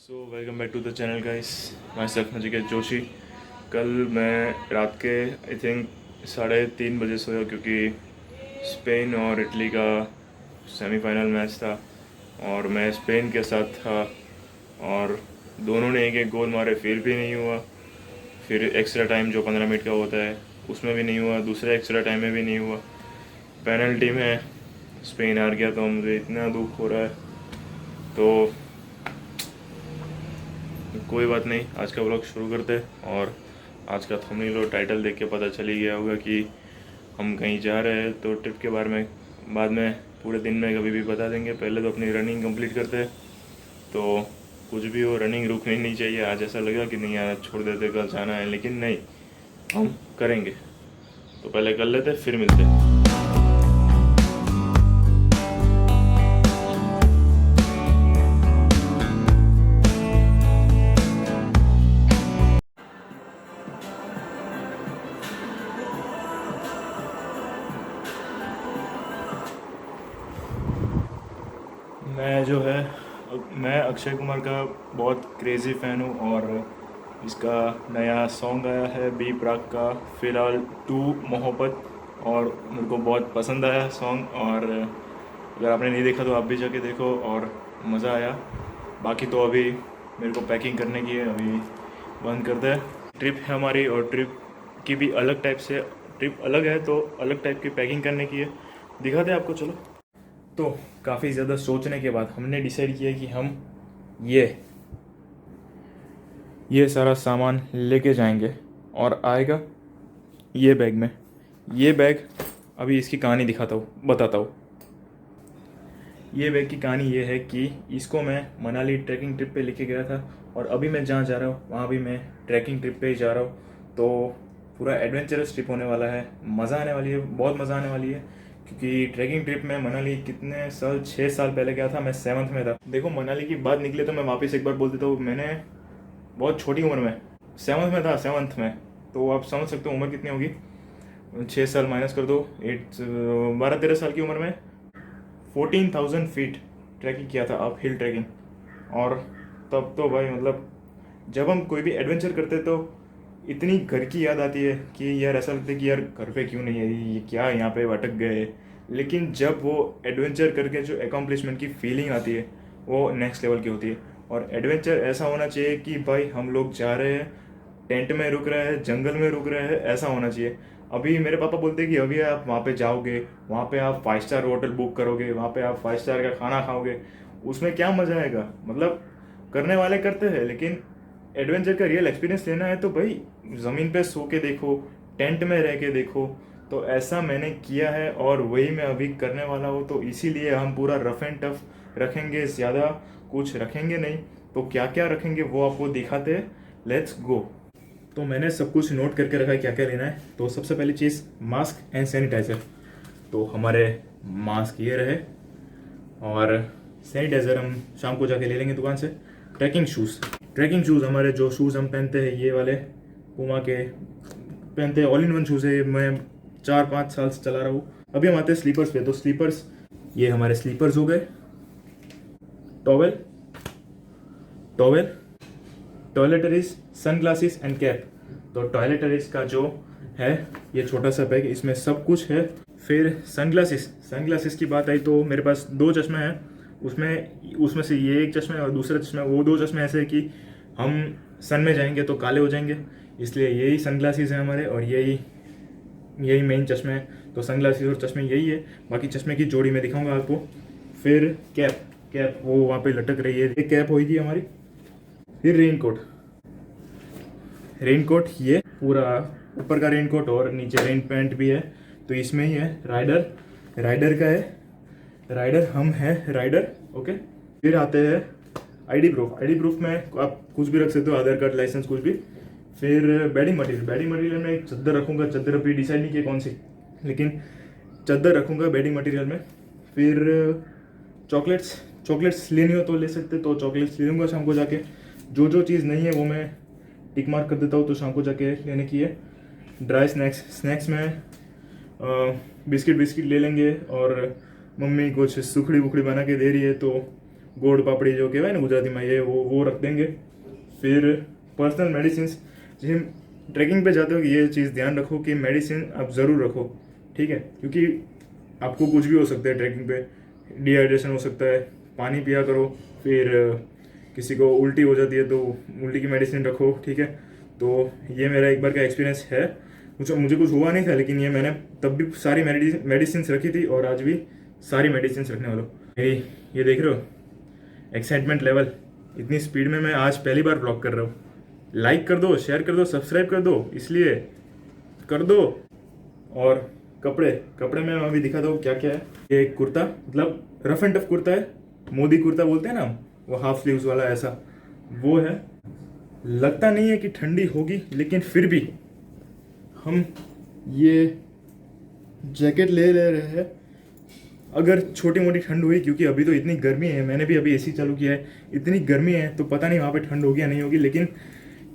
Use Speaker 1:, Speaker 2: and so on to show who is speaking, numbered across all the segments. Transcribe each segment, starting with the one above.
Speaker 1: So welcome back to the channel guys, myself Nachiket Joshi. कल मैं रात के आई थिंक 3:30 बजे सोया क्योंकि स्पेन और इटली का सेमीफाइनल मैच था और मैं स्पेन के साथ था और दोनों ने एक एक गोल मारे, फिर भी नहीं हुआ। फिर एक्स्ट्रा टाइम जो 15 मिनट का होता है उसमें भी नहीं हुआ, दूसरे एक्स्ट्रा टाइम में भी नहीं हुआ। पेनल्टी में स्पेन हार गया तो मुझे इतना दुख हो रहा है। तो कोई बात नहीं, आज का व्लॉग शुरू करते हैं। और आज का थंबनेल और टाइटल देख के पता चल ही गया होगा कि हम कहीं जा रहे हैं। तो ट्रिप के बारे में बाद में पूरे दिन में कभी भी बता देंगे। पहले तो अपनी रनिंग कंप्लीट करते हैं। तो कुछ भी हो, रनिंग रुकनी नहीं चाहिए। आज ऐसा लगा कि नहीं यार छोड़ देते, कल जाना है, लेकिन नहीं, हम करेंगे। तो पहले कर लेते फिर मिलते हैं। मैं अक्षय कुमार का बहुत क्रेज़ी फ़ैन हूँ और इसका नया सॉन्ग आया है बी प्राक का, फ़िलहाल 2 मोहब्बत, और मेरे को बहुत पसंद आया सॉन्ग। और अगर आपने नहीं देखा तो आप भी जाके देखो और मज़ा आया। बाकी तो अभी मेरे को पैकिंग करने की है, अभी बंद करते हैं। ट्रिप है हमारी और ट्रिप की भी अलग टाइप से, ट्रिप अलग है तो अलग टाइप की पैकिंग करने की है। दिखाते हैं आपको, चलो। तो काफ़ी ज़्यादा सोचने के बाद हमने डिसाइड किया कि हम ये सारा सामान लेके जाएंगे और आएगा ये बैग में। ये बैग, अभी इसकी कहानी बताता हूँ। ये बैग की कहानी ये है कि इसको मैं मनाली ट्रैकिंग ट्रिप पे लेके गया था और अभी मैं जहाँ जा रहा हूँ वहाँ भी मैं ट्रैकिंग ट्रिप पे ही जा रहा हूँ। तो पूरा एडवेंचरस ट्रिप होने वाला है, मज़ा आने वाली है, बहुत मज़ा आने वाली है। क्योंकि ट्रैकिंग ट्रिप में मनाली कितने साल, 6 साल पहले गया था, मैं 7th में था। देखो, मनाली की बात निकले तो मैं वापस एक बार बोल देता हूँ, मैंने बहुत छोटी उम्र में 7th में था, 7th में। तो आप समझ सकते हो उम्र कितनी होगी, 6 साल माइनस कर दो, 12-13 साल की उम्र में 14,000 फीट ट्रैकिंग किया था, अप हिल ट्रैकिंग। और तब तो भाई मतलब जब हम कोई भी एडवेंचर करते तो इतनी घर की याद आती है कि यार ऐसा लगता है कि यार घर पे क्यों नहीं है, ये क्या यहाँ पे अटक गए। लेकिन जब वो एडवेंचर करके जो एकम्प्लिशमेंट की फीलिंग आती है वो नेक्स्ट लेवल की होती है। और एडवेंचर ऐसा होना चाहिए कि भाई हम लोग जा रहे हैं, टेंट में रुक रहे हैं, जंगल में रुक रहे हैं, ऐसा होना चाहिए। अभी मेरे पापा बोलते हैं कि अभी आप वहाँ पे जाओगे, वहाँ पे आप 5 स्टार होटल बुक करोगे, वहाँ पे आप 5 स्टार का खाना खाओगे, उसमें क्या मज़ा आएगा। मतलब करने वाले करते हैं, लेकिन एडवेंचर का रियल एक्सपीरियंस लेना है तो भाई ज़मीन पे सो के देखो, टेंट में रह के देखो। तो ऐसा मैंने किया है और वही मैं अभी करने वाला हूँ। तो इसीलिए हम पूरा रफ एंड टफ रखेंगे, ज़्यादा कुछ रखेंगे नहीं। तो क्या क्या रखेंगे वो आपको दिखाते हैं, लेट्स गो। तो मैंने सब कुछ नोट करके रखा है क्या क्या लेना है। तो सबसे पहली चीज़ मास्क एंड सैनिटाइज़र। तो हमारे मास्क ये रहे और सैनिटाइज़र हम शाम को जाके ले लेंगे दुकान से। ट्रैकिंग शूज़ हमारे जो शूज़ हम पहनते हैं ये वाले पूमा के पहनते हैं, ऑल इन वन शूज़ है, मैं 4-5 साल से चला रहा हूँ। अभी हम आते हैं स्लीपर्स पे। तो स्लीपर्स, ये हमारे स्लीपर्स हो गए। Towel, toiletries, sunglasses and cap. तो टॉयलेटरीज का जो है ये छोटा सा बैग, इसमें सब कुछ है। फिर सनग्लासेस की बात आई तो मेरे पास 2 चश्मे हैं। उसमें से ये एक चश्मा है और दूसरा चश्मा, वो 2 चश्मे ऐसे है कि हम सन में जाएंगे तो काले हो जाएंगे, इसलिए यही सनग्लासेस हैं हमारे और यही मेन चश्मे हैं। तो सनग्लासेस और चश्मे यही है, बाकी चश्मे की जोड़ी मैं दिखाऊंगा आपको। फिर कैप वो वहाँ पे लटक रही है, एक कैप होगी हमारी। फिर रेनकोट ये पूरा ऊपर का रेनकोट और नीचे रेन पैंट भी है। तो इसमें ही है राइडर का है, राइडर। ओके। फिर आते हैं आईडी प्रूफ में आप कुछ भी रख सकते हो, आधार कार्ड, लाइसेंस, कुछ भी। फिर बेडिंग मटेरियल में एक चद्दर रखूँगा। चद्दर अभी डिसाइड नहीं किया कौन सी, लेकिन चद्दर रखूँगा बेडिंग मटेरियल में। फिर चॉकलेट्स लेनी हो तो ले सकते, तो चॉकलेट्स ले लूँगा शाम को जाके। जो चीज़ नहीं है वो मैं टिक मार्क कर देता हूँ, तो शाम को जाके लेने की है। ड्राई स्नैक्स में बिस्किट ले लेंगे, और मम्मी कुछ सुखड़ी वुखड़ी बना के दे रही है तो गोड़ पापड़ी जो कहवाय ने गुजराती में, ये वो रख देंगे। फिर पर्सनल मेडिसिन, जिस ट्रैकिंग पे जाते हो ये चीज़ ध्यान रखो कि मेडिसिन आप ज़रूर रखो, ठीक है, क्योंकि आपको कुछ भी हो सकता है ट्रैकिंग पे, डिहाइड्रेशन हो सकता है, पानी पिया करो। फिर किसी को उल्टी हो जाती है तो उल्टी की मेडिसिन रखो, ठीक है। तो ये मेरा एक बार का एक्सपीरियंस है, मुझे कुछ हुआ नहीं था, लेकिन ये मैंने तब भी सारी मेडिसिन रखी थी और आज भी सारी मेडिसिन रखने वाला हूँ। मेरी ये देख रहे हो एक्साइटमेंट लेवल, इतनी स्पीड में मैं आज पहली बार ब्लॉग कर रहा हूँ। लाइक कर दो, शेयर कर दो, सब्सक्राइब कर दो, इसलिए कर दो। और कपड़े में अभी दिखाता हूँ क्या क्या है। ये कुर्ता, मतलब रफ एंड टफ कुर्ता है, मोदी कुर्ता बोलते हैं ना, वो हाफ स्लीव्स वाला ऐसा वो है। लगता नहीं है कि ठंडी होगी, लेकिन फिर भी हम ये जैकेट ले रहे हैं अगर छोटी मोटी ठंड हुई, क्योंकि अभी तो इतनी गर्मी है, मैंने भी अभी एसी चालू किया है, इतनी गर्मी है तो पता नहीं वहाँ पे ठंड होगी या नहीं होगी, लेकिन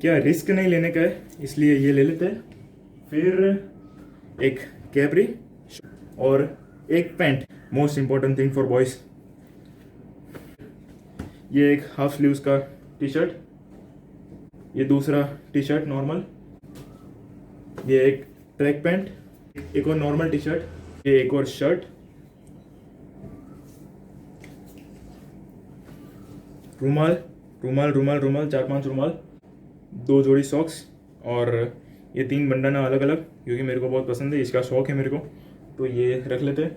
Speaker 1: क्या रिस्क नहीं लेने का है, इसलिए ये ले लेते हैं। फिर एक कैपरी और एक pant, most important thing for boys. ये एक हाफ स्लीव्स का टी शर्ट, ये दूसरा टी शर्ट नॉर्मल, ये एक ट्रैक पैंट, एक और नॉर्मल टी शर्ट, ये एक और शर्ट, रुमाल 4-5 रुमाल, 2 जोड़ी सॉक्स, और ये 3 बंडाना अलग अलग, क्योंकि मेरे को बहुत पसंद है, इसका शौक है मेरे को, तो ये रख लेते हैं।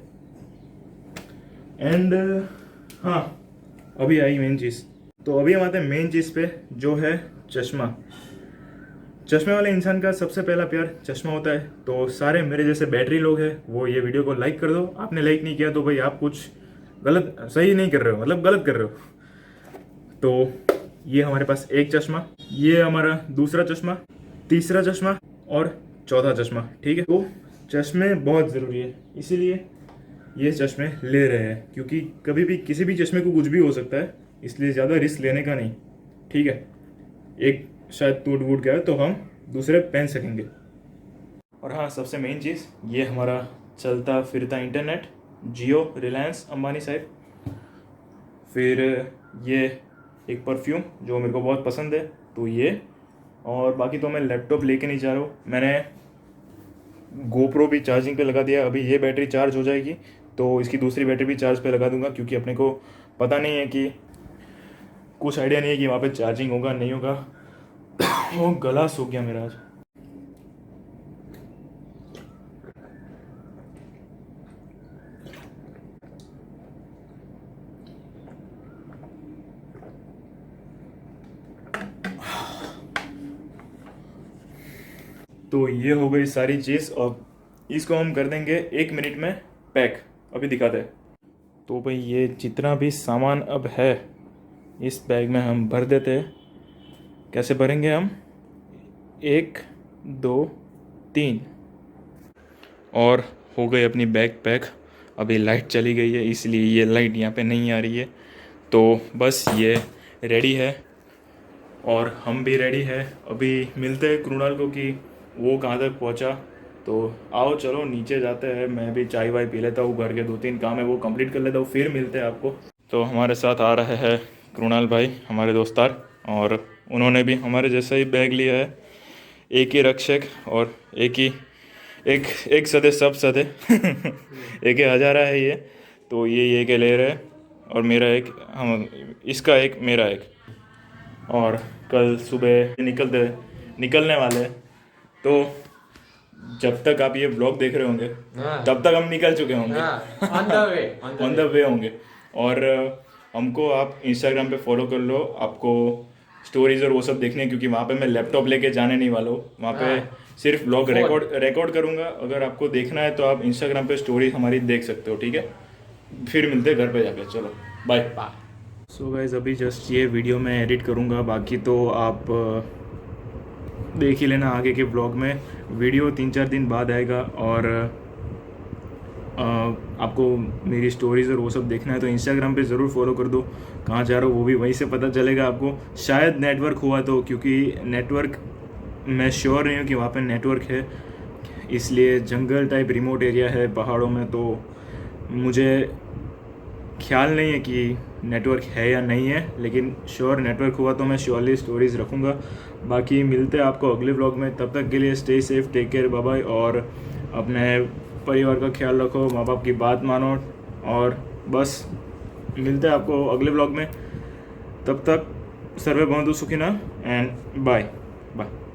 Speaker 1: एंड हाँ, अभी आई मेन चीज़। तो अभी हम आते हैं मेन चीज़ पे, जो है चश्मा। चश्मे वाले इंसान का सबसे पहला प्यार चश्मा होता है। तो सारे मेरे जैसे बैटरी लोग हैं वो ये वीडियो को लाइक कर दो। आपने लाइक नहीं किया तो भाई आप कुछ सही नहीं कर रहे हो, मतलब गलत कर रहे हो। तो ये हमारे पास एक चश्मा, ये हमारा दूसरा चश्मा, तीसरा चश्मा और चौथा चश्मा, ठीक है। तो चश्मे बहुत ज़रूरी है, इसीलिए ये चश्मे ले रहे हैं, क्योंकि कभी भी किसी भी चश्मे को कुछ भी हो सकता है, इसलिए ज़्यादा रिस्क लेने का नहीं, ठीक है। एक शायद टूट वूट गया तो हम दूसरे पहन सकेंगे। और हाँ, सबसे मेन चीज़, ये हमारा चलता फिरता इंटरनेट, जियो, रिलायंस, अंबानी साहिब। फिर ये एक परफ्यूम जो मेरे को बहुत पसंद है, तो ये। और बाकी तो मैं लैपटॉप लेके नहीं जा रहा हूँ, मैंने गोप्रो भी चार्जिंग पे लगा दिया। अभी ये बैटरी चार्ज हो जाएगी तो इसकी दूसरी बैटरी भी चार्ज पे लगा दूंगा, क्योंकि अपने को पता नहीं है कि, कुछ आइडिया नहीं है कि वहाँ पे चार्जिंग होगा नहीं होगा। वो गला सूख गया मेरा आज। तो ये हो गई सारी चीज़, और इसको हम कर देंगे 1 मिनट में पैक। अभी दिखाते हैं। तो भाई ये जितना भी सामान अब है इस बैग में हम भर देते हैं। कैसे भरेंगे हम? 1 2 3 और हो गई अपनी बैग पैक। अभी लाइट चली गई है, इसलिए ये लाइट यहाँ पे नहीं आ रही है। तो बस ये रेडी है और हम भी रेडी है। अभी मिलते हैं कृणाल को कि वो कहाँ तक पहुँचा। तो आओ चलो नीचे जाते हैं, मैं भी चाय वाय पी लेता हूँ, घर के 2-3 काम है वो कंप्लीट कर लेता हूँ, फिर मिलते हैं आपको। तो हमारे साथ आ रहे हैं कृणाल भाई, हमारे दोस्तार, और उन्होंने भी हमारे जैसा ही बैग लिया है। एक ही रक्षक और एक सदे सब सदे एक हज़ारा है ये। तो ये के ले रहे हैं और मेरा एक, हम इसका एक, मेरा एक। और कल सुबह निकलने वाले। तो जब तक आप ये ब्लॉग देख रहे होंगे तब तक हम निकल चुके होंगे, ऑन द वे होंगे। और हमको आप इंस्टाग्राम पे फॉलो कर लो, आपको स्टोरीज और वो सब देखने, क्योंकि वहाँ पे मैं लैपटॉप लेके जाने नहीं वाला हूँ। वहाँ पे सिर्फ ब्लॉग रिकॉर्ड करूँगा। अगर आपको देखना है तो आप इंस्टाग्राम पे स्टोरी हमारी देख सकते हो, ठीक है। फिर मिलते हैं घर पे जाके, चलो बाय बाय। सो गाइस, अभी जस्ट ये वीडियो मैं एडिट करूँगा, बाकी तो आप देख ही लेना आगे के ब्लॉग में। वीडियो 3-4 दिन बाद आएगा। और आपको मेरी स्टोरीज़ और वो सब देखना है तो इंस्टाग्राम पे ज़रूर फॉलो कर दो। कहाँ जा रहा हूँ वो भी वहीं से पता चलेगा आपको, शायद नेटवर्क हुआ तो, क्योंकि नेटवर्क मैं श्योर नहीं हूँ कि वहाँ पे नेटवर्क है, इसलिए जंगल टाइप रिमोट एरिया है पहाड़ों में, तो मुझे ख्याल नहीं है कि नेटवर्क है या नहीं है, लेकिन श्योर नेटवर्क हुआ तो मैं श्योरली स्टोरीज़ रखूँगा। बाकी मिलते हैं आपको अगले व्लॉग में, तब तक के लिए stay safe, take care, bye bye. और अपने परिवार का ख्याल रखो, माँ बाप की बात मानो, और बस मिलते हैं आपको अगले व्लॉग में। तब तक सर्वे भवन्तु सुखिनः एंड बाय बाय।